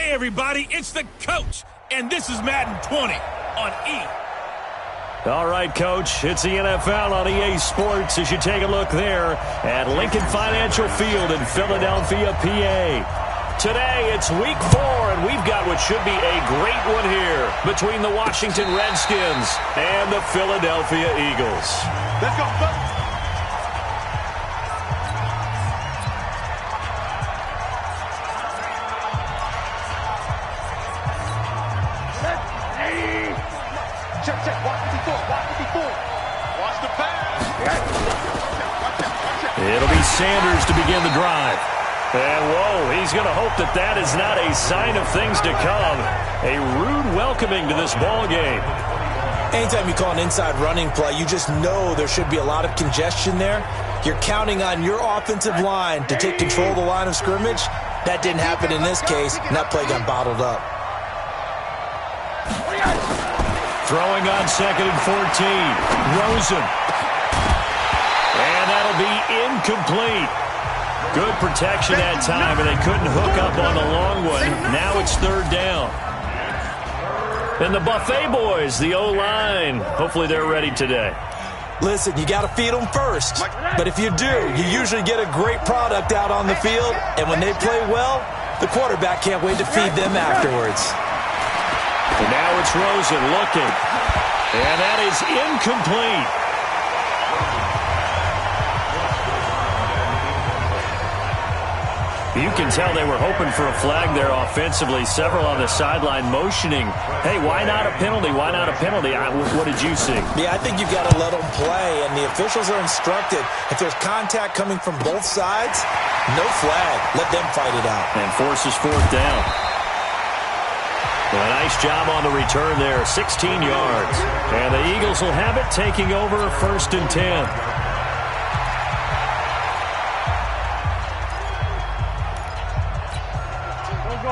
Hey, everybody, it's the coach, and this is Madden 20 on E. All right, Coach, it's the NFL on EA Sports as you take a look there at Lincoln Financial Field in Philadelphia, PA. Today, it's Week 4, and we've got what should be a great one here between the Washington Redskins and the Philadelphia Eagles. Let's go, folks. Check. Watch the before. Watch the pass. Watch it. It'll be Sanders to begin the drive. And, whoa, he's going to hope that that is not a sign of things to come. A rude welcoming to this ball game. Anytime you call an inside running play, you just know there should be a lot of congestion there. You're counting on your offensive line to take control of the line of scrimmage. That didn't happen in this case, and that play got bottled up. Throwing on 2nd and 14. Rosen. And that'll be incomplete. Good protection that time, and they couldn't hook up on the long one. Now it's 3rd down. And the Buffet boys, the O-line, hopefully they're ready today. Listen, you got to feed them first. But if you do, you usually get a great product out on the field. And when they play well, the quarterback can't wait to feed them afterwards. And now it's Rosen looking. And that is incomplete. You can tell they were hoping for a flag there offensively. Several on the sideline motioning. Hey, why not a penalty? Why not a penalty? What did you see? Yeah, I think you've got to let them play. And the officials are instructed, if there's contact coming from both sides, no flag. Let them fight it out. And forces 4th down. Well, a nice job on the return there, 16 yards. And the Eagles will have it taking over 1st and 10.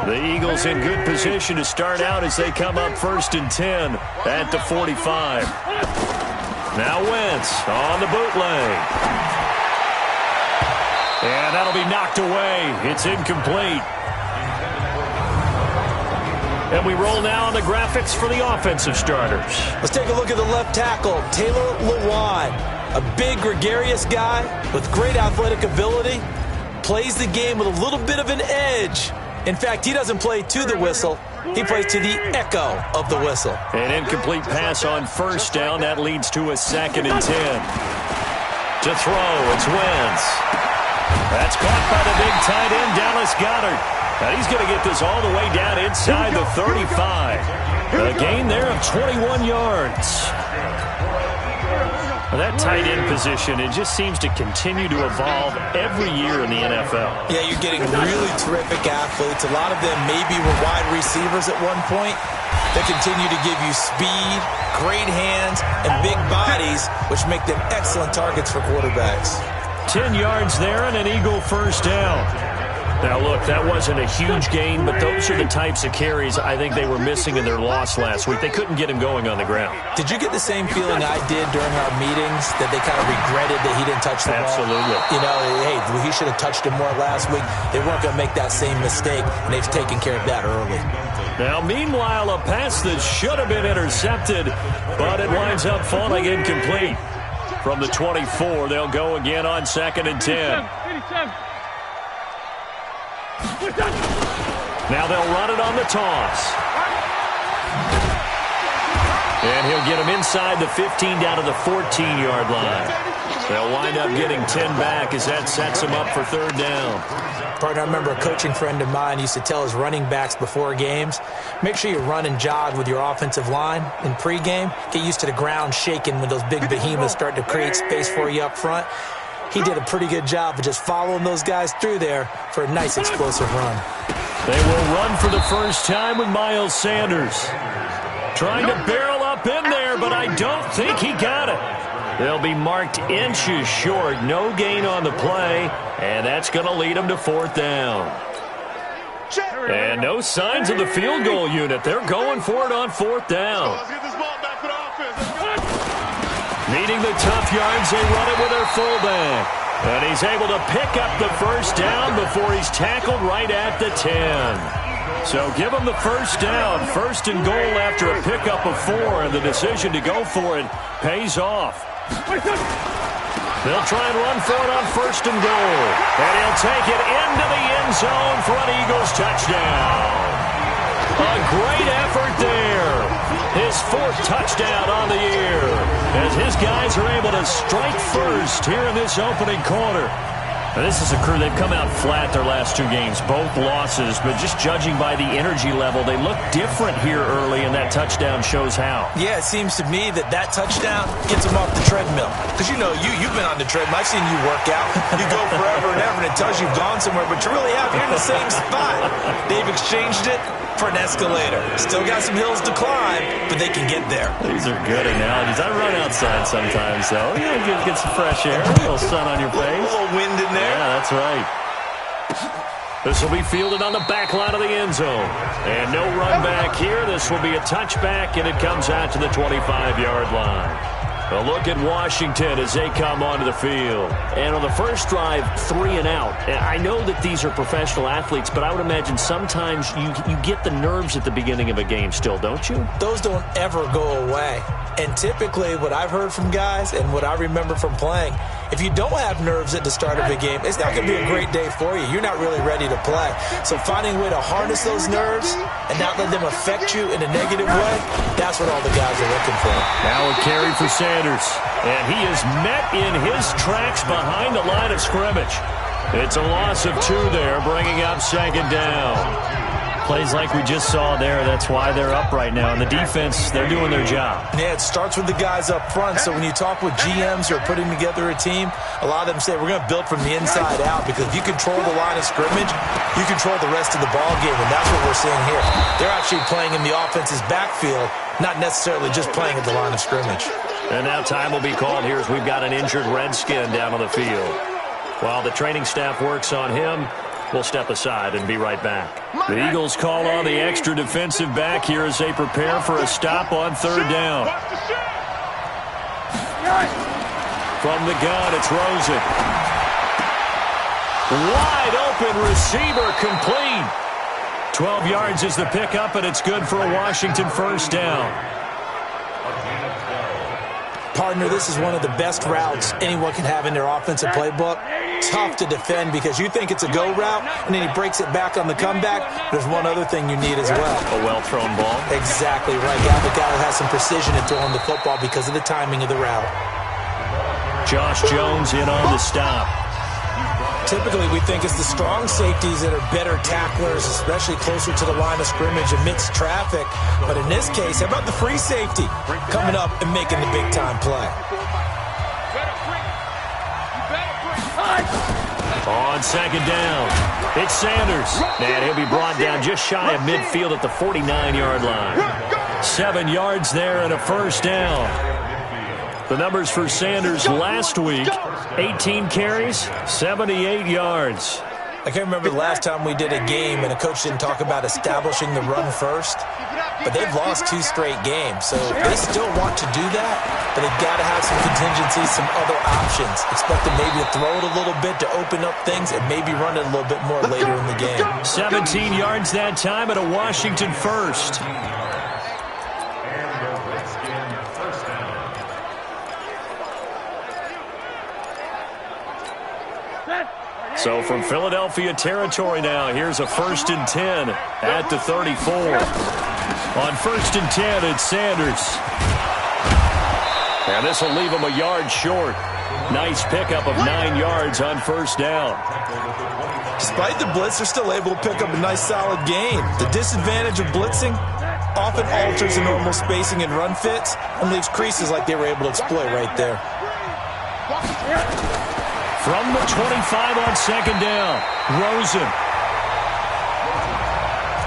The Eagles in good position to start out as they come up 1st and 10 at the 45. Now Wentz on the bootleg. And that'll be knocked away. It's incomplete. And we roll now on the graphics for the offensive starters. Let's take a look at the left tackle, Taylor Lewan. A big, gregarious guy with great athletic ability. Plays the game with a little bit of an edge. In fact, he doesn't play to the whistle. He plays to the echo of the whistle. An incomplete pass on 1st down. That leads to a 2nd and 10. To throw, it's Wentz. That's caught by the big tight end, Dallas Goedert. And he's going to get this all the way down inside the 35. A gain there of 21 yards. Well, that tight end position, it just seems to continue to evolve every year in the NFL. Yeah, you're getting really terrific athletes. A lot of them maybe were wide receivers at one point. They continue to give you speed, great hands, and big bodies, which make them excellent targets for quarterbacks. 10 yards there and an Eagle 1st down. Now, look, that wasn't a huge gain, but those are the types of carries I think they were missing in their loss last week. They couldn't get him going on the ground. Did you get the same feeling I did during our meetings, that they kind of regretted that he didn't touch the ball? Absolutely. You know, hey, he should have touched him more last week. They weren't going to make that same mistake, and they've taken care of that early. Now, meanwhile, a pass that should have been intercepted, but it winds up falling incomplete. From the 24, they'll go again on 2nd and 10. Now they'll run it on the toss. And he'll get him inside the 15 down to the 14-yard line. They'll wind up getting 10 back as that sets them up for 3rd down. Partner, I remember a coaching friend of mine used to tell his running backs before games, make sure you run and jog with your offensive line in pregame. Get used to the ground shaking when those big behemoths start to create space for you up front. He did a pretty good job of just following those guys through there for a nice explosive run. They will run for the first time with Miles Sanders. Trying to barrel up in there, but I don't think he got it. They'll be marked inches short. No gain on the play, and that's going to lead them to 4th down. And no signs of the field goal unit. They're going for it on 4th down. Needing the tough yards, they run it with their fullback. And he's able to pick up the first down before he's tackled right at the 10. So give them the first down. First and goal after a pickup of 4, and the decision to go for it pays off. They'll try and run for it on first and goal. And he'll take it into the end zone for an Eagles touchdown. A great effort there. His 4th touchdown on the year as his guys are able to strike first here in this opening quarter. Now, this is a crew, they've come out flat their last 2 games, both losses, but just judging by the energy level, they look different here early, and that touchdown shows how. Yeah, it seems to me that touchdown gets them off the treadmill. Because, you know, you've been on the treadmill. I've seen you work out. You go forever and ever, and it tells you've gone somewhere, but you really have. You're in the same spot. They've exchanged it for an escalator. Still got some hills to climb, but they can get there. These are good analogies. I run outside sometimes, though. You know, get some fresh air, a little sun on your face. A little wind in there. Yeah, that's right. This will be fielded on the back line of the end zone. And no run back here. This will be a touchback, and it comes out to the 25-yard line. A look at Washington as they come onto the field. And on the first drive, 3 and out. I know that these are professional athletes, but I would imagine sometimes you get the nerves at the beginning of a game still, don't you? Those don't ever go away. And typically what I've heard from guys and what I remember from playing, if you don't have nerves at the start of a game, it's not going to be a great day for you. You're not really ready to play. So finding a way to harness those nerves and not let them affect you in a negative way, that's what all the guys are looking for. Now a carry for Sanders. And he is met in his tracks behind the line of scrimmage. It's a loss of 2 there, bringing up second down. Plays like we just saw there, that's why they're up right now. And the defense, they're doing their job. Yeah, it starts with the guys up front. So when you talk with GMs who are putting together a team, a lot of them say we're going to build from the inside out, because if you control the line of scrimmage, you control the rest of the ball game, and that's what we're seeing here. They're actually playing in the offense's backfield, not necessarily just playing at the line of scrimmage. And now time will be called here as we've got an injured Redskin down on the field. While the training staff works on him, we'll step aside and be right back. The Eagles call on the extra defensive back here as they prepare for a stop on 3rd down. From the gun, it's Rosen. Wide open receiver, complete. 12 yards is the pickup, and it's good for a Washington first down. Partner, this is one of the best routes anyone can have in their offensive playbook. Tough to defend because you think it's a go route, and then he breaks it back on the comeback. There's one other thing you need as well. A well-thrown ball. Exactly right. The guy who has some precision in throwing the football because of the timing of the route. Josh Jones in on the stop. Typically, we think it's the strong safeties that are better tacklers, especially closer to the line of scrimmage amidst traffic. But in this case, how about the free safety coming up and making the big-time play? On second down, it's Sanders. And he'll be brought down just shy of midfield at the 49-yard line. 7 yards there and a first down. The numbers for Sanders last week, 18 carries, 78 yards. I can't remember the last time we did a game and a coach didn't talk about establishing the run first, but they've lost 2 straight games, so they still want to do that, but they've got to have some contingencies, some other options. Expect them maybe to throw it a little bit to open up things and maybe run it a little bit more later in the game. 17 yards that time at a Washington first. So from Philadelphia territory now, here's a 1st and 10 at the 34. On 1st and 10, it's Sanders. And this will leave him a yard short. Nice pickup of 9 yards on first down. Despite the blitz, they're still able to pick up a nice solid gain. The disadvantage of blitzing often alters the normal spacing and run fits and leaves creases like they were able to exploit right there. From the 25 on second down, Rosen.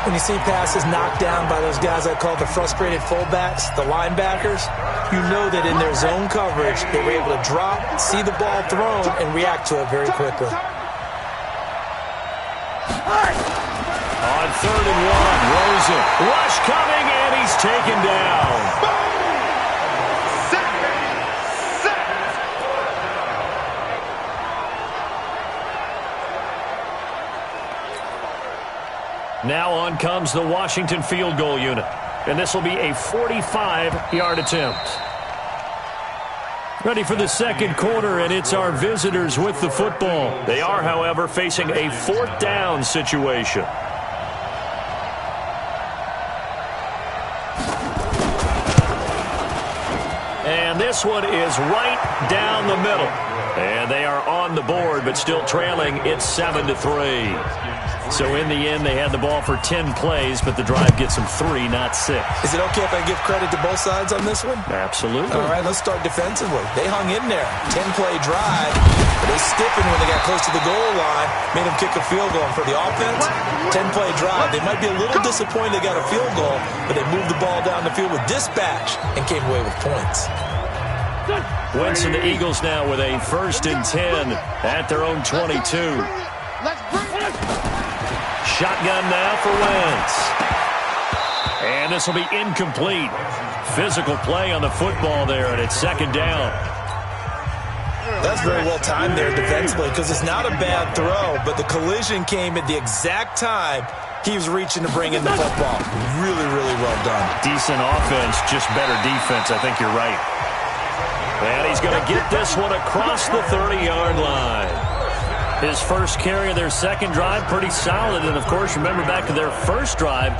When you see passes knocked down by those guys I call the frustrated fullbacks, the linebackers, you know that in their zone coverage, they were able to drop, see the ball thrown, and react to it very quickly. On 3rd and 1, Rosen. Rush coming, and he's taken down. Now on comes the Washington field goal unit. And this will be a 45-yard attempt. Ready for the second quarter, and it's our visitors with the football. They are, however, facing a fourth down situation. And this one is right down the middle. And they are on the board, but still trailing. It's 7-3. So in the end, they had the ball for 10 plays, but the drive gets them 3, not 6. Is it okay if I give credit to both sides on this one? Absolutely. All right, let's start defensively. They hung in there. 10-play drive, but they stiffened when they got close to the goal line, made them kick a field goal. And for the offense, 10-play drive. They might be a little disappointed they got a field goal, but they moved the ball down the field with dispatch and came away with points. Wentz and the Eagles now with a 1st and 10 at their own 22. Shotgun now for Wentz. And this will be incomplete. Physical play on the football there, and it's 2nd down. That's very well timed there defensively because it's not a bad throw, but the collision came at the exact time he was reaching to bring in the football. Really, really well done. Decent offense, just better defense. I think you're right. And he's going to get this one across the 30-yard line. His first carry of their second drive, pretty solid. And, of course, remember back to their first drive,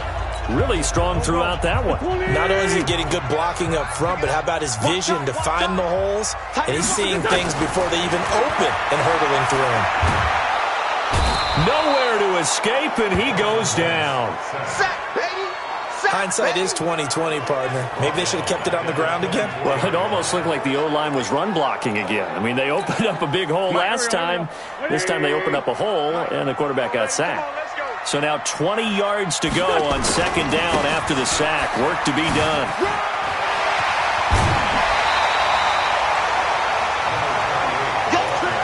really strong throughout that one. Not only is he getting good blocking up front, but how about his vision to find the holes? And he's seeing things before they even open and hurdling through them. Nowhere to escape, and he goes down. Hindsight is 20/20, partner. Maybe they should have kept it on the ground again. Well, it almost looked like the O-line was run blocking again. I mean, they opened up a big hole last time. This time they opened up a hole, and the quarterback got sacked. So now 20 yards to go on 2nd down after the sack. Work to be done.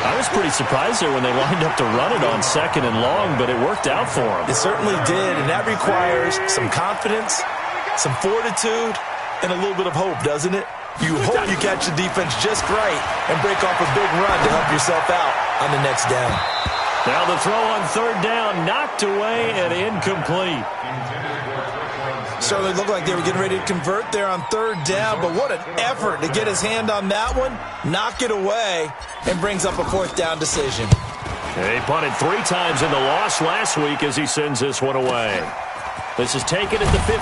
I was pretty surprised there when they lined up to run it on 2nd and long, but it worked out for them. It certainly did, and that requires some confidence, some fortitude, and a little bit of hope, doesn't it? You hope you catch the defense just right and break off a big run to help yourself out on the next down. Now the throw on 3rd down, knocked away and incomplete. Certainly looked like they were getting ready to convert there on 3rd down, but what an effort to get his hand on that one, knock it away, and brings up a 4th down decision. He punted 3 times in the loss last week as he sends this one away. This is taken at the 15.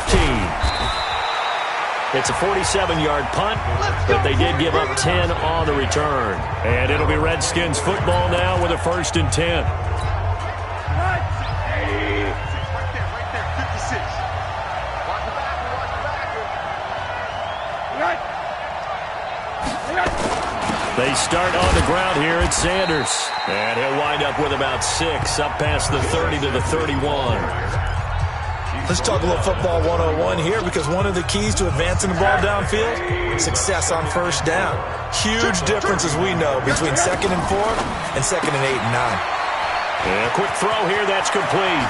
It's a 47-yard punt, but they did give up 10 on the return. And it'll be Redskins football now with a 1st and 10. They start on the ground here at Sanders. And he'll wind up with about 6, up past the 30 to the 31. Let's talk a little football 101 here, because one of the keys to advancing the ball downfield, success on 1st down. Huge difference, as we know, between 2nd and 4 and 2nd and 8 and 9. And a quick throw here, that's complete.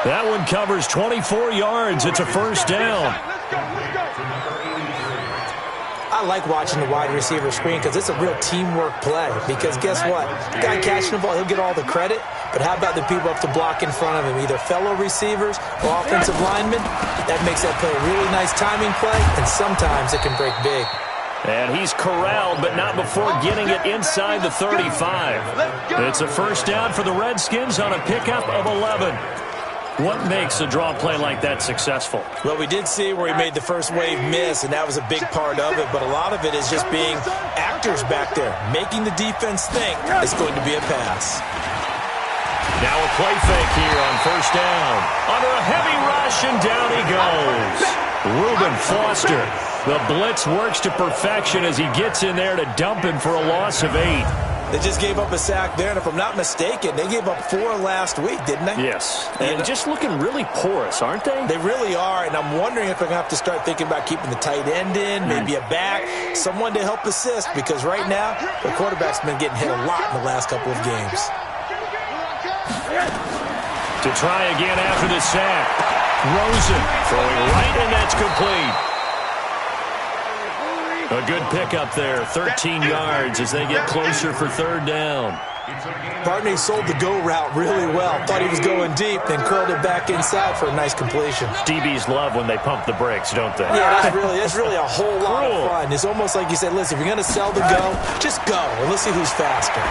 That one covers 24 yards. It's a 1st down. I like watching the wide receiver screen because it's a real teamwork play. Because guess what? The guy catching the ball, he'll get all the credit. But how about the people up to block in front of him, either fellow receivers or offensive linemen? That makes that play a really nice timing play, and sometimes it can break big. And he's corralled, but not before getting it inside the 35. It's a 1st down for the Redskins on a pickup of 11. What makes a draw play like that successful? Well, we did see where he made the first wave miss, and that was a big part of it. But a lot of it is just being actors back there, making the defense think it's going to be a pass. Now a play fake here on 1st down. Under a heavy rush, and down he goes. Reuben Foster. The blitz works to perfection as he gets in there to dump him for a loss of 8. They just gave up a sack there, and if I'm not mistaken, they gave up 4 last week, didn't they? Yes. And just looking really porous, aren't they? They really are, and I'm wondering if they're going to have to start thinking about keeping the tight end in, maybe a back, someone to help assist, because right now, the quarterback's been getting hit a lot in the last couple of games. To try again after the sack. Rosen throwing right, and that's complete. A good pickup there, 13 yards as they get closer for third down. Barney sold the go route really well. Thought he was going deep, then curled it back inside for a nice completion. DBs love when they pump the brakes, don't they? Yeah, that's really a whole lot of fun. It's almost like you said, listen, if you're going to sell the go, just go, and let's see who's faster.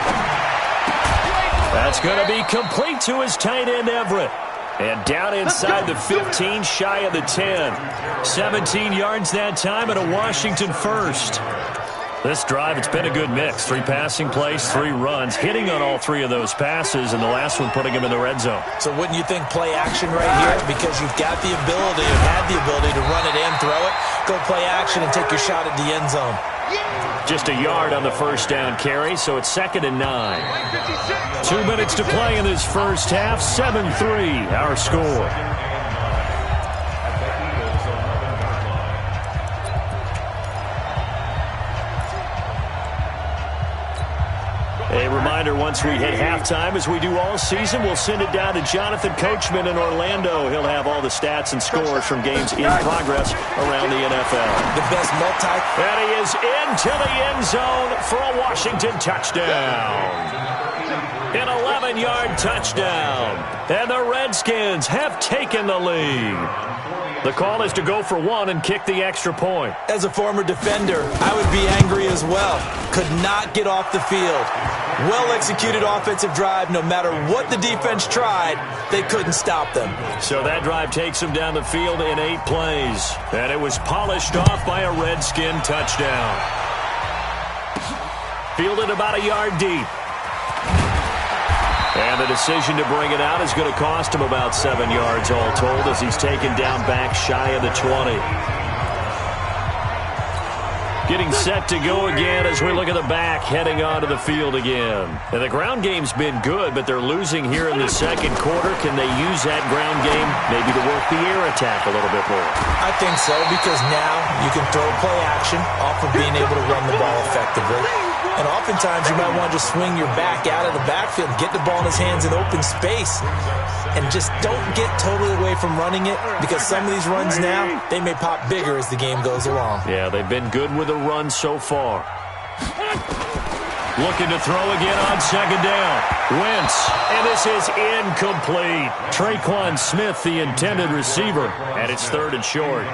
That's going to be complete to his tight end, Everett. And down inside the 15, shy of the 10. 17 yards that time, and a Washington first. This drive, it's been a good mix. 3 passing plays, 3 runs, hitting on all 3 of those passes, and the last one putting him in the red zone. So wouldn't you think play action right here? Because you've got the ability, or had the ability to run it and throw it. Go play action and take your shot at the end zone. Just a yard on the first down carry, so it's 2nd and 9. 2 minutes to play in this first half, 7-3, our score. A reminder, once we hit halftime, as we do all season, we'll send it down to Jonathan Coachman in Orlando. He'll have all the stats and scores from games in progress around the NFL. The best And he is into the end zone for a Washington touchdown. An 11-yard touchdown. And the Redskins have taken the lead. The call is to go for 1 and kick the extra point. As a former defender, I would be angry as well. Could not get off the field. Well-executed offensive drive. No matter what the defense tried, they couldn't stop them. So that drive takes them down the field in 8 plays. And it was polished off by a Redskin touchdown. Fielded about a yard deep. And the decision to bring it out is going to cost him about 7 yards all told as he's taken down back shy of the 20. Getting set to go again as we look at the back heading onto the field again. And the ground game's been good, but they're losing here in the second quarter. Can they use that ground game maybe to work the air attack a little bit more? I think so, because now you can throw play action off of being able to run the ball effectively. And oftentimes you might want to just swing your back out of the backfield, get the ball in his hands in open space, and just don't get totally away from running it, because some of these runs now, they may pop bigger as the game goes along. Yeah, they've been good with the run so far. Looking to throw again on second down. Wentz, and this is incomplete. Traquan Smith, the intended receiver, and it's 3rd and short.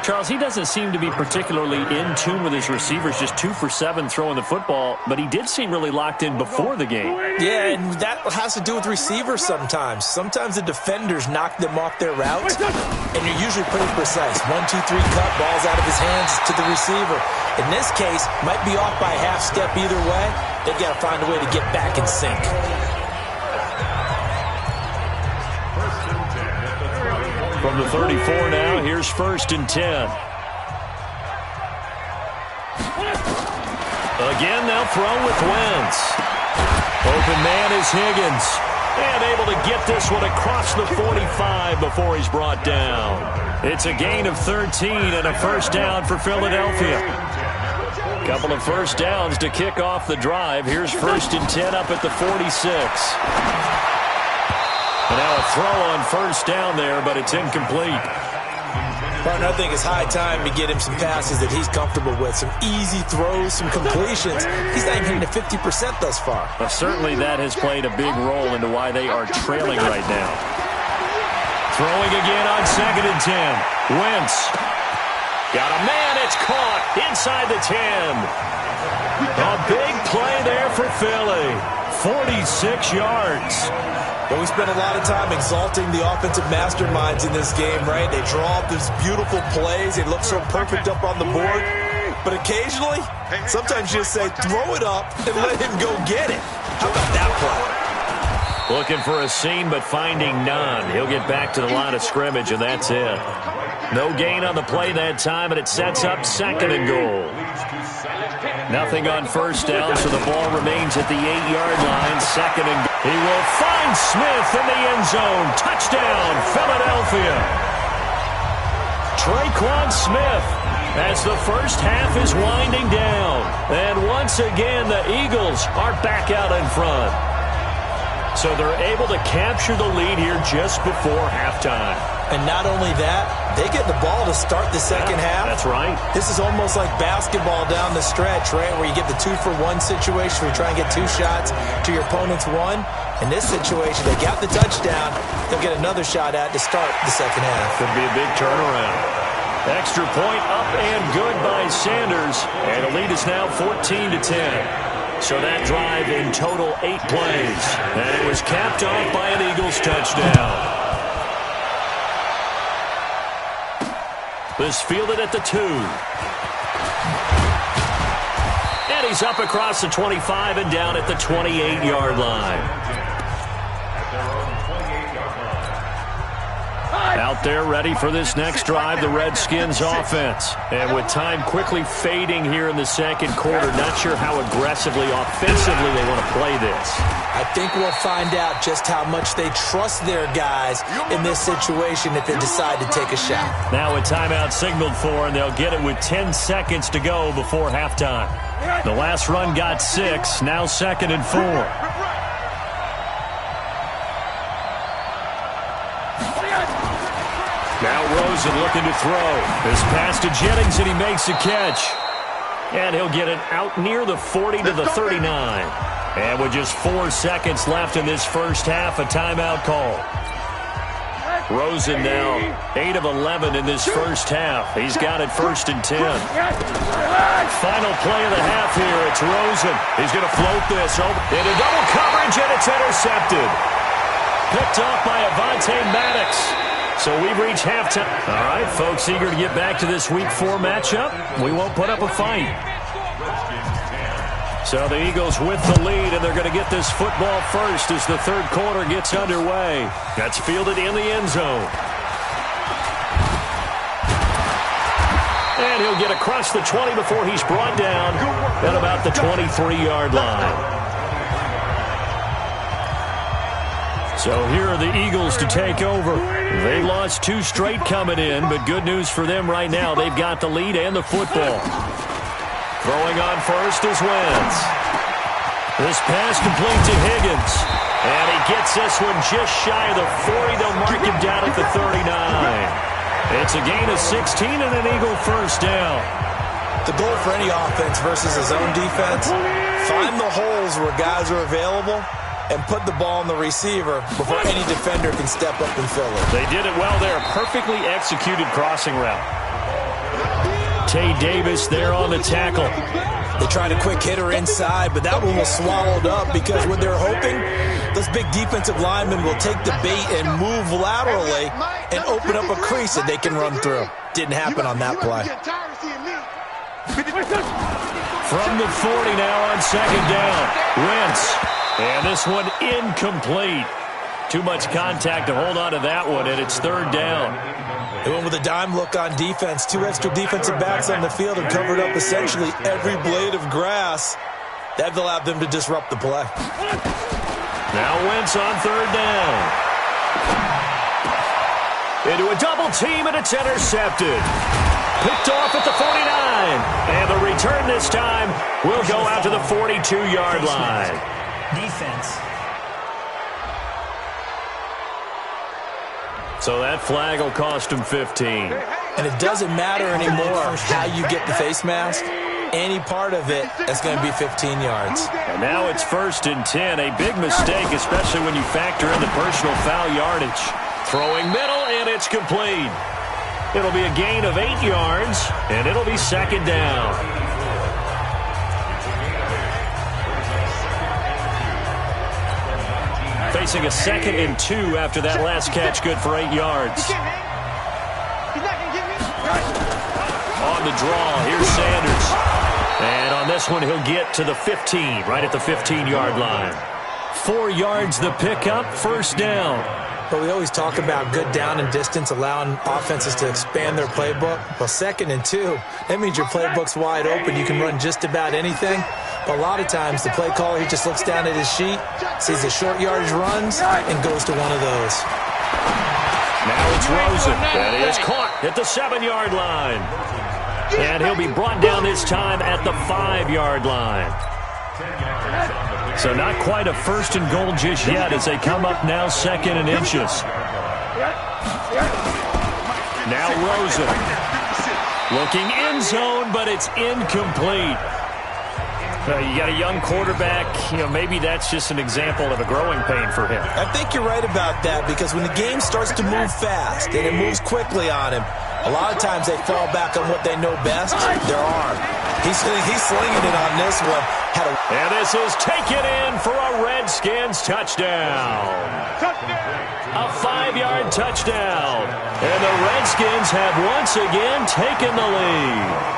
Charles, he doesn't seem to be particularly in tune with his receivers, just 2 for 7 throwing the football, but he did seem really locked in before the game. Yeah, and that has to do with receivers sometimes. Sometimes the defenders knock them off their route, and you're usually pretty precise. 1, 2, 3 cut, ball's out of his hands to the receiver. In this case, might be off by a half step either way. They've got to find a way to get back in sync. From the 34 now, here's 1st and 10. Again, they'll throw with Wentz. Open man is Higgins. And able to get this one across the 45 before he's brought down. It's a gain of 13 and a first down for Philadelphia. Couple of first downs to kick off the drive. Here's 1st and 10 up at the 46. And now a throw on first down there, but it's incomplete. Partner, I think it's high time to get him some passes that he's comfortable with. Some easy throws, some completions. He's not even hitting to 50% thus far. Well, certainly that has played a big role into why they are trailing right now. Throwing again on 2nd and 10. Wentz. Got a man, it's caught inside the 10. A big play there for Philly. 46 yards. But we spent a lot of time exalting the offensive masterminds in this game, right? They draw up these beautiful plays. They look so perfect up on the board. But occasionally, sometimes you just say, throw it up and let him go get it. How about that play? Looking for a seam, but finding none. He'll get back to the line of scrimmage, and that's it. No gain on the play that time, and it sets up 2nd and goal. Nothing on first down, so the ball remains at the 8-yard line. 2nd and goal. He will find Smith in the end zone. Touchdown, Philadelphia. Traquan Smith, as the first half is winding down. And once again, the Eagles are back out in front. So they're able to capture the lead here just before halftime. And not only that, they get the ball to start the second half. That's right. This is almost like basketball down the stretch, right, where you get the 2-for-1 situation where you try and get 2 shots to your opponent's 1. In this situation, they got the touchdown. They'll get another shot at to start the second half. Could be a big turnaround. Extra point up and good by Sanders. And the lead is now 14-10. So that drive in total 8 plays. And it was capped off by an Eagles touchdown. This fielded at the 2. And he's up across the 25 and down at the 28-yard line. Out there ready for this next drive, the Redskins offense. And with time quickly fading here in the second quarter, not sure how aggressively, offensively they want to play this. I think we'll find out just how much they trust their guys in this situation if they decide to take a shot. Now a timeout signaled for, and they'll get it with 10 seconds to go before halftime. The last run got 6, now 2nd and 4. Now Rosen looking to throw. This pass to Jennings, and he makes the catch. And he'll get it out near the 40 to the 39. And with just 4 seconds left in this first half, a timeout call. Rosen now 8 of 11 in this first half. He's got it 1st and 10. Final play of the half here. It's Rosen. He's going to float this over into double coverage, and it's intercepted. Picked off by Avonte Maddox. So we've reached halftime. All right, folks, eager to get back to this Week 4 matchup. We won't put up a fight. So the Eagles with the lead, and they're going to get this football first as the third quarter gets underway. That's fielded in the end zone. And he'll get across the 20 before he's brought down at about the 23-yard line. So here are the Eagles to take over. They lost 2 straight coming in, but good news for them right now. They've got the lead and the football. Throwing on first is Wentz. This pass complete to Higgins. And he gets this one just shy of the 40. They'll mark him down at the 39. It's a gain of 16 and an Eagle first down. The goal for any offense versus his own defense, find the holes where guys are available and put the ball on the receiver before any defender can step up and fill it. They did it well there. Perfectly executed crossing route. Tay Davis there on the tackle. They tried a quick hitter inside, but that one was swallowed up because what they're hoping, those big defensive linemen will take the bait and move laterally and open up a crease that they can run through. Didn't happen on that play. From the 40 now on second down. Wentz. And this one incomplete. Too much contact to hold on to that one, and it's third down. They went with a dime look on defense. 2 extra defensive backs on the field and covered up essentially every blade of grass. That allowed them to disrupt the play. Now Wentz on third down. Into a double team, and it's intercepted. Picked off at the 49. And the return this time will go out to the 42-yard line. Defense. So that flag will cost him 15. And it doesn't matter anymore how you get the face mask. Any part of it, that's going to be 15 yards. And now it's 1st and 10. A big mistake, especially when you factor in the personal foul yardage. Throwing middle, and it's complete. It'll be a gain of 8 yards, and it'll be second down. Facing a 2nd and 2 after that last catch, good for 8 yards. On the draw, here's Sanders. And on this one, he'll get to the 15, right at the 15-yard line. 4 yards the pickup, first down. But we always talk about good down and distance, allowing offenses to expand their playbook. Well, 2nd and 2, that means your playbook's wide open. You can run just about anything. But a lot of times, the play caller, he just looks down at his sheet, sees the short yardage runs, and goes to one of those. Now it's Rosen. That is caught at the 7-yard line. And he'll be brought down this time at the 5-yard line. So not quite a 1st and goal just yet as they come up now 2nd and inches. Now Rosen. Looking end zone, but it's incomplete. You got a young quarterback, maybe that's just an example of a growing pain for him. I think you're right about that, because when the game starts to move fast and it moves quickly on him, a lot of times they fall back on what they know best, their arm. He's slinging it on this one. And this is taken in for a Redskins touchdown. A 5-yard touchdown. And the Redskins have once again taken the lead.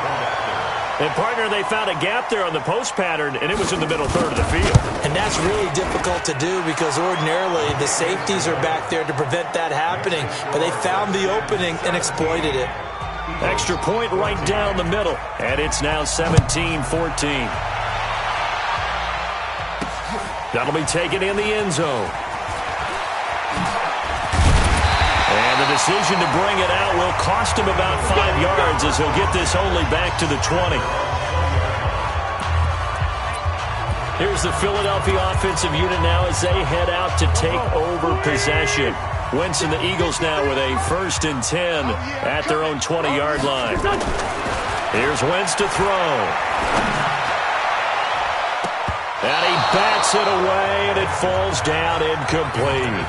And, partner, they found a gap there on the post pattern, and it was in the middle third of the field. And that's really difficult to do, because ordinarily the safeties are back there to prevent that happening. But they found the opening and exploited it. Extra point right down the middle. And it's now 17-14. That'll be taken in the end zone. And the decision to bring it out will cost him about 5 yards, as he'll get this only back to the 20. Here's the Philadelphia offensive unit now as they head out to take over possession. Wentz and the Eagles now with a 1st and 10 at their own 20-yard line. Here's Wentz to throw. And he bats it away, and it falls down incomplete.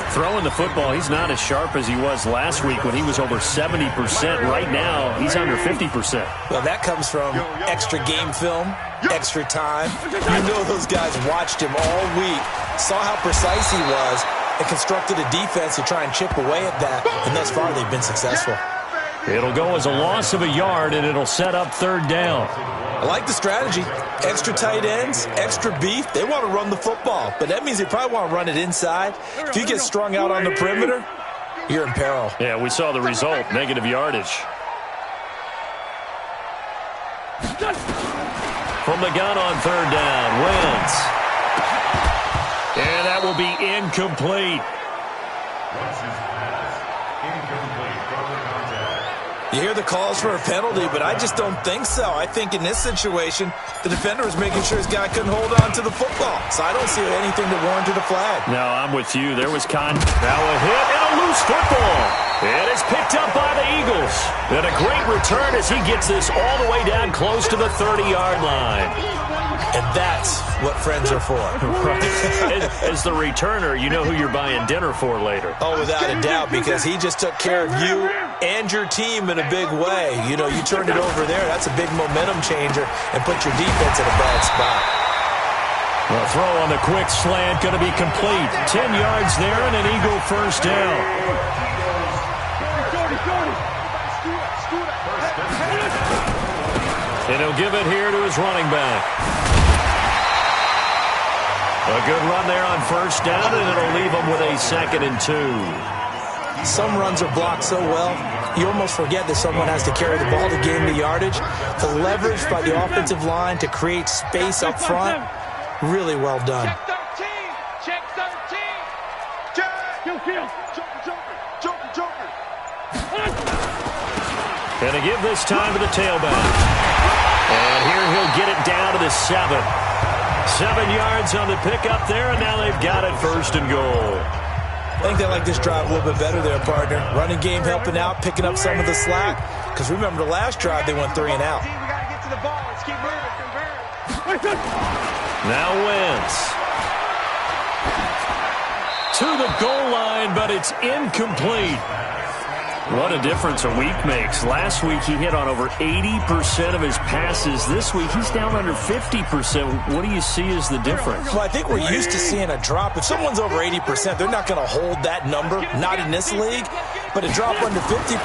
Throwing the football, he's not as sharp as he was last week when he was over 70%. Right now, he's under 50%. Well, that comes from extra game film, extra time. You know those guys watched him all week, saw how precise he was, and constructed a defense to try and chip away at that. And thus far, they've been successful. It'll go as a loss of a yard, and it'll set up 3rd down. I like the strategy. Extra tight ends, extra beef. They want to run the football, but that means they probably want to run it inside. If you get strung out on the perimeter, you're in peril. Yeah, we saw the result, negative yardage. From the gun on 3rd down, Wentz. And that will be incomplete. You hear the calls for a penalty, but I just don't think so. I think in this situation, the defender was making sure his guy couldn't hold on to the football. So I don't see anything that warranted a flag. No, I'm with you. There was now a hit and a loose football. And it's picked up by the Eagles. And a great return as he gets this all the way down close to the 30-yard line. And that's what friends are for. As the returner, you know who you're buying dinner for later. Oh, without a doubt, because he just took care of you and your team in a big way. You turned it over there. That's a big momentum changer and put your defense in a bad spot. The throw on the quick slant going to be complete. 10 yards there and an Eagle 1st down. And he'll give it here to his running back. A good run there on 1st down, and it'll leave him with a 2nd and 2. Some runs are blocked so well, you almost forget that someone has to carry the ball to gain the yardage. The leverage by the offensive line to create space up front, really well done. Check 13. Joker. And to give this time to the tailback. And here he'll get it down to the 7. 7 yards on the pickup there, and now they've got it 1st and goal. I think they like this drive a little bit better there, partner. Running game helping out, picking up some of the slack. Because remember, the last drive they went 3 and out. We got to get to the ball. Let's keep moving. Now Wentz. To the goal line, but it's incomplete. What a difference a week makes. Last week he hit on over 80% of his passes. This week he's down under 50%. What do you see as the difference? Well, I think we're used to seeing a drop. If someone's over 80%, they're not going to hold that number, not in this league. But a drop under 50%,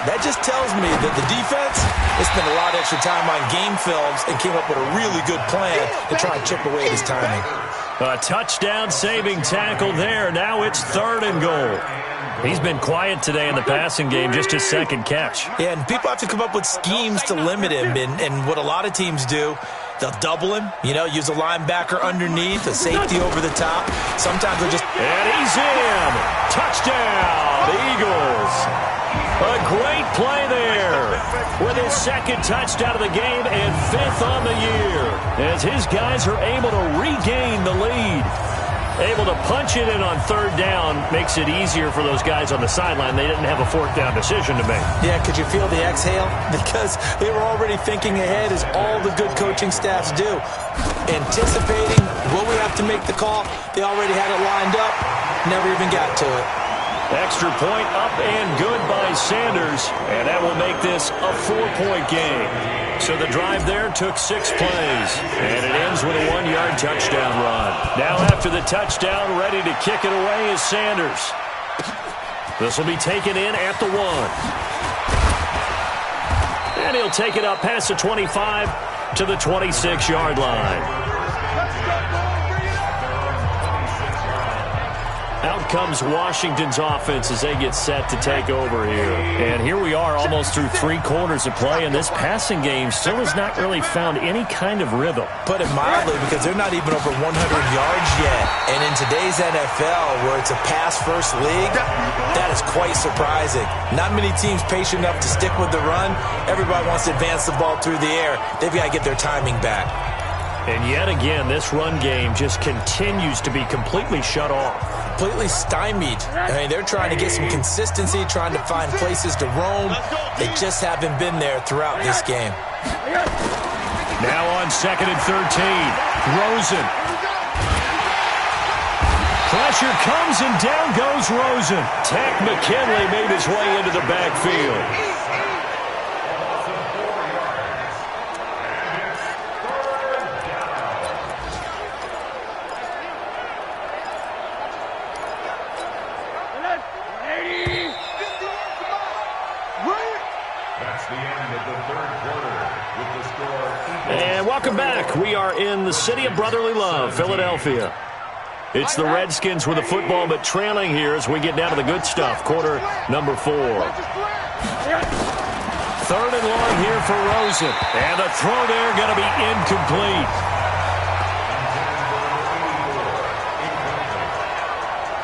that just tells me that the defense has spent a lot of extra time on game films and came up with a really good plan to try and chip away at his timing. A touchdown-saving tackle there. Now it's 3rd and goal. He's been quiet today in the passing game, just his 2nd catch. Yeah, and people have to come up with schemes to limit him. And what a lot of teams do, they'll double him, use a linebacker underneath, a safety over the top. Sometimes they'll just... And he's in! Touchdown, the Eagles! A great play there with his 2nd touchdown of the game and 5th on the year as his guys are able to regain the lead. Able to punch it in on third down makes it easier for those guys on the sideline. They didn't have a fourth down decision to make. Yeah, could you feel the exhale? Because they were already thinking ahead, as all the good coaching staffs do. Anticipating, will we have to make the call? They already had it lined up, never even got to it. Extra point up and good by Sanders, and that will make this a 4-point game. So the drive there took 6 plays, and it ends with a 1-yard touchdown run. Now after the touchdown, ready to kick it away is Sanders. This will be taken in at the 1. And he'll take it up past the 25 to the 26-yard line. Out comes Washington's offense as they get set to take over here. And here we are almost through 3 quarters of play, and this passing game still has not really found any kind of rhythm. Put it mildly, because they're not even over 100 yards yet. And in today's NFL, where it's a pass-first league, that is quite surprising. Not many teams patient enough to stick with the run. Everybody wants to advance the ball through the air. They've got to get their timing back. And yet again, this run game just continues to be completely shut off. Completely stymied. I mean, they're trying to get some consistency, trying to find places to roam. They just haven't been there throughout this game. Now on 2nd and 13, Rosen. Pressure comes and down goes Rosen. Takk McKinley made his way into the backfield. And welcome back. We are in the city of brotherly love, Philadelphia. It's the Redskins with the football, but trailing here as we get down to the good stuff. Quarter number 4. 3rd and long here for Rosen. And the throw there going to be incomplete.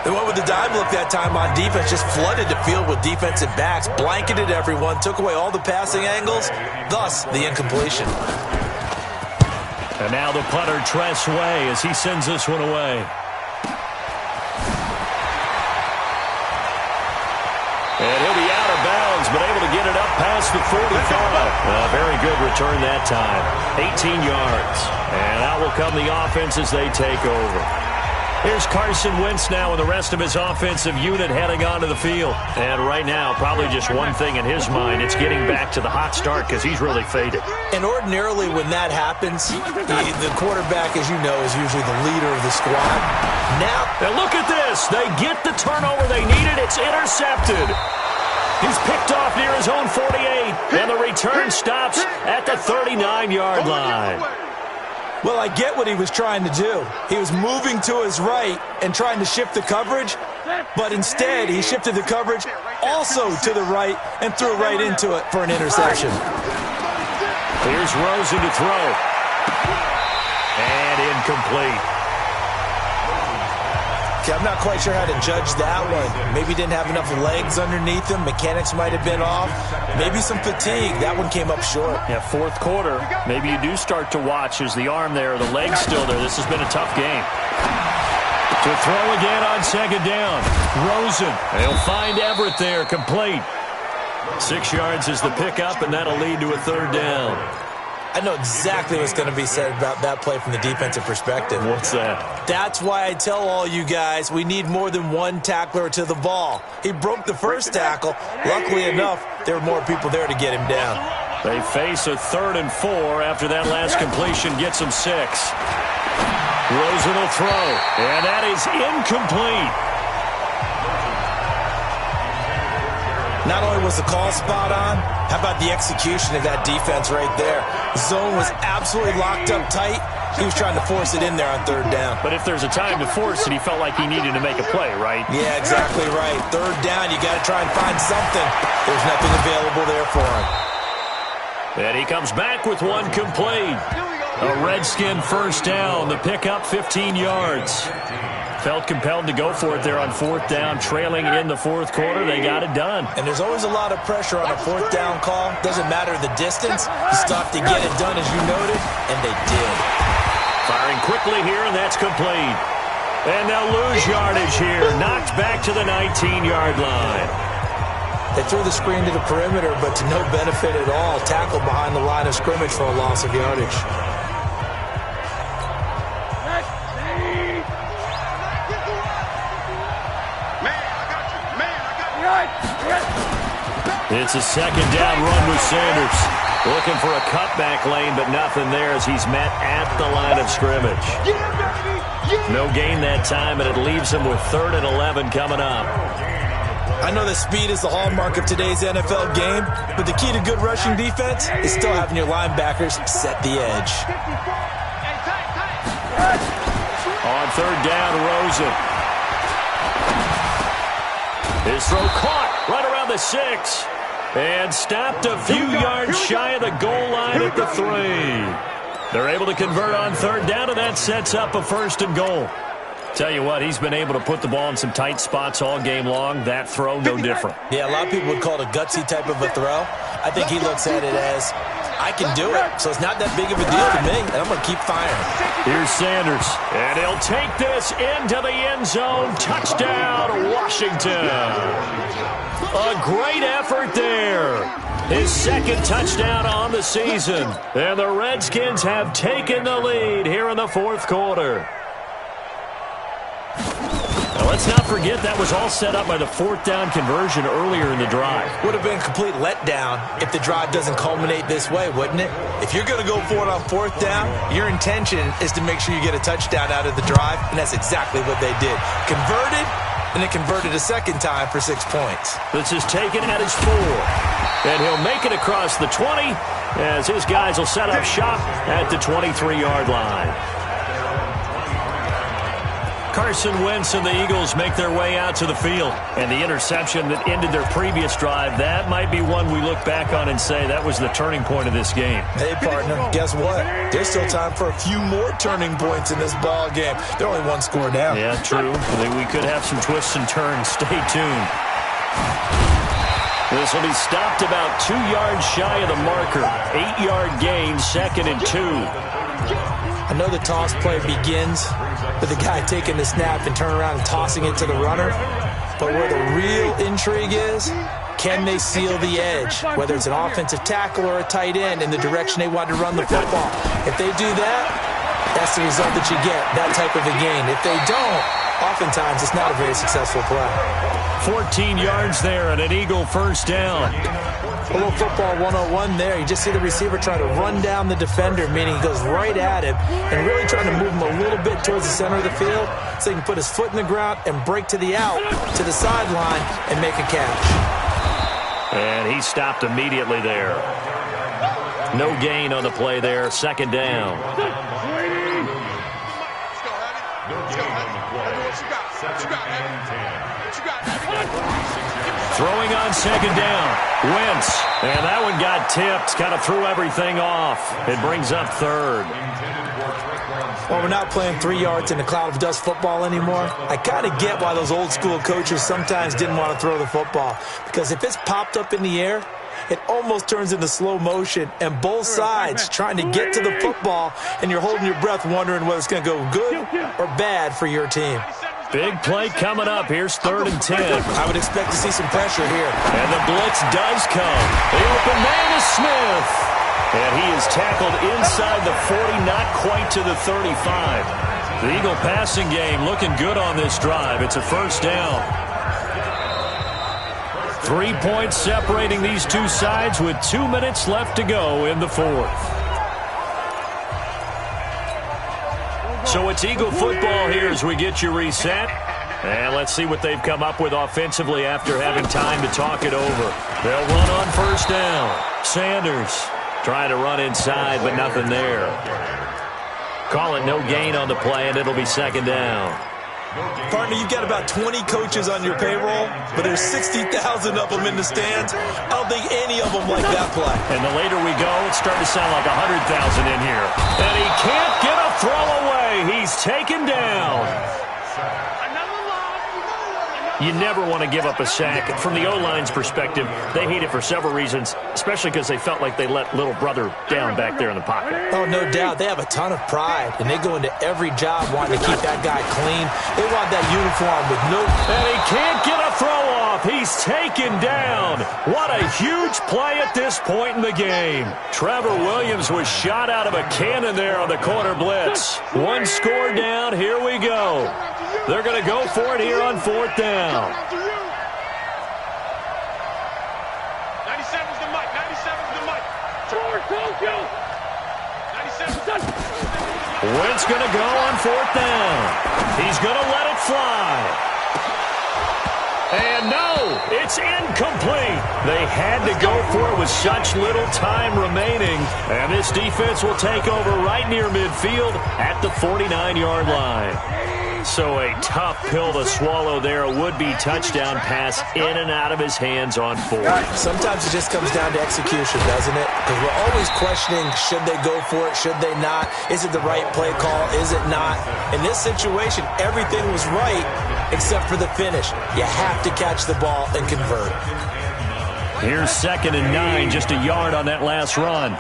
They went with the dive look that time on defense, just flooded the field with defensive backs, blanketed everyone, took away all the passing angles, thus the incompletion. And now the punter, Tress Way, as he sends this one away. And he'll be out of bounds, but able to get it up past the 45. A very good return that time. 18 yards. And out will come the offense as they take over. Here's Carson Wentz now and the rest of his offensive unit heading onto the field. And right now, probably just one thing in his mind. It's getting back to the hot start because he's really faded. And ordinarily when that happens, the quarterback, as you know, is usually the leader of the squad. Now look at this. They get the turnover they needed. It's intercepted. He's picked off near his own 48. And the return stops at the 39-yard line. Well, I get what he was trying to do. He was moving to his right and trying to shift the coverage, but instead he shifted the coverage also to the right and threw right into it for an interception. Here's Rosen to throw. And incomplete. Okay, I'm not quite sure how to judge that one. Maybe he didn't have enough legs underneath him. Mechanics might have been off. Maybe some fatigue. That one came up short. Yeah, 4th quarter. Maybe you do start to watch as the arm there, the leg's still there. This has been a tough game. To throw again on 2nd down. Rosen. He'll find Everett there, complete. 6 yards is the pickup, and that'll lead to a 3rd down. I know exactly what's going to be said about that play from the defensive perspective. What's that? That's why I tell all you guys we need more than one tackler to the ball. He broke the first tackle. Luckily enough, there were more people there to get him down. They face a 3rd and 4 after that last completion gets them 6. Rosen will throw, and that is incomplete. Not only was the call spot on, how about the execution of that defense right there? Zone was absolutely locked up tight. He was trying to force it in there on 3rd down. But if there's a time to force it, he felt like he needed to make a play, right? Yeah, exactly right. 3rd down, you got to try and find something. There's nothing available there for him. And he comes back with one complete. A Redskin first down. The pickup, 15 yards. Felt compelled to go for it there on 4th down, trailing in the 4th quarter. They got it done. And there's always a lot of pressure on a 4th down call. Doesn't matter the distance. You still have to get it done, as you noted, and they did. Firing quickly here, and that's complete. And they'll lose yardage here. Knocked back to the 19-yard line. They threw the screen to the perimeter, but to no benefit at all. Tackled behind the line of scrimmage for a loss of yardage. It's a second down run with Sanders. Looking for a cutback lane, but nothing there as he's met at the line of scrimmage. No gain that time, and it leaves him with 3rd and 11 coming up. I know that speed is the hallmark of today's NFL game, but the key to good rushing defense is still having your linebackers set the edge. On 3rd down, Rosen. His throw caught right around the 6. And stopped a few yards shy of the goal line at the 3. They're able to convert on 3rd down, and that sets up a 1st and goal. Tell you what, he's been able to put the ball in some tight spots all game long. That throw, no different. Yeah, a lot of people would call it a gutsy type of a throw. I think he looks at it as, I can do it, so it's not that big of a deal to me, and I'm going to keep firing. Here's Sanders, and he'll take this into the end zone. Touchdown, Washington. A great effort there. His 2nd touchdown on the season. And the Redskins have taken the lead here in the 4th quarter. Now, let's not forget that was all set up by the 4th down conversion earlier in the drive. Would have been a complete letdown if the drive doesn't culminate this way, wouldn't it? If you're going to go for it on 4th down, your intention is to make sure you get a touchdown out of the drive, and that's exactly what they did. Converted, and it converted a 2nd time for 6 points. This is taken at his 4. And he'll make it across the 20 as his guys will set up shop at the 23-yard line. Carson Wentz and the Eagles make their way out to the field. And the interception that ended their previous drive, that might be one we look back on and say that was the turning point of this game. Hey, partner, guess what? There's still time for a few more turning points in this ball game. They're only 1 score down. Yeah, true. We could have some twists and turns. Stay tuned. This will be stopped about 2 yards shy of the marker. 8-yard gain, 2nd and 2. I know the toss play begins with the guy taking the snap and turning around and tossing it to the runner. But where the real intrigue is, can they seal the edge, whether it's an offensive tackle or a tight end, in the direction they want to run the football? If they do that, that's the result that you get, that type of a gain. If they don't, oftentimes it's not a very successful play. 14 yards there and an Eagle 1st down. A little football 101 there. You just see the receiver trying to run down the defender, meaning he goes right at him and really trying to move him a little bit towards the center of the field so he can put his foot in the ground and break to the out, to the sideline, and make a catch. And he stopped immediately there. No gain on the play there. 2nd down. Throwing on 2nd down. Wentz. And that one got tipped. Kind of threw everything off. It brings up 3rd. Well, we're not playing 3 yards in a cloud of dust football anymore. I kind of get why those old school coaches sometimes didn't want to throw the football. Because if it's popped up in the air, it almost turns into slow motion, and both sides trying to get to the football, and you're holding your breath wondering whether it's going to go good or bad for your team. Big play coming up. Here's 3rd and 10. I would expect to see some pressure here. And the blitz does come. The open man is Smith. And he is tackled inside the 40, not quite to the 35. The Eagle passing game looking good on this drive. It's a 1st down. 3 points separating these two sides with 2 minutes left to go in the 4th. So it's Eagle football here as we get you reset. And let's see what they've come up with offensively after having time to talk it over. They'll run on 1st down. Sanders trying to run inside, but nothing there. Call it no gain on the play, and it'll be 2nd down. Partner, you've got about 20 coaches on your payroll, but there's 60,000 of them in the stands. I don't think any of them like that play. And the later we go, it's starting to sound like 100,000 in here. And he can't get a throw away. He's taken down. You never want to give up a sack. From the O-line's perspective, they hate it for several reasons, especially because they felt like they let little brother down back there in the pocket. Oh, no doubt. They have a ton of pride, and they go into every job wanting to keep that guy clean. They want that uniform with no... And he can't get a throw off. He's taken down. What a huge play at this point in the game. Trevor Williams was shot out of a cannon there on the corner blitz. One score down. Here we go. They're going to go for it here on 4th down. 97's the mic. 97's the mic. Forward, Tokyo. 97's done. Wentz going to go on 4th down. He's going to let it fly. And no, it's incomplete. They had to go for it with such little time remaining. And this defense will take over right near midfield at the 49-yard line. So a tough pill to swallow there. A would-be touchdown pass in and out of his hands on 4th. Sometimes it just comes down to execution, doesn't it? Because we're always questioning, should they go for it, should they not? Is it the right play call, is it not? In this situation, everything was right except for the finish. You have to catch the ball and convert. Here's 2nd and 9, just a yard on that last run.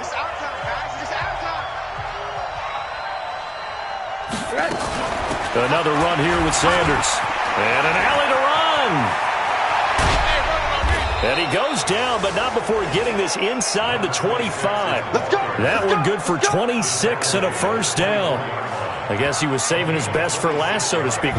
Another run here with Sanders. And an alley to run. And he goes down, but not before getting this inside the 25. That one good for 26 and a first down. I guess he was saving his best for last, so to speak.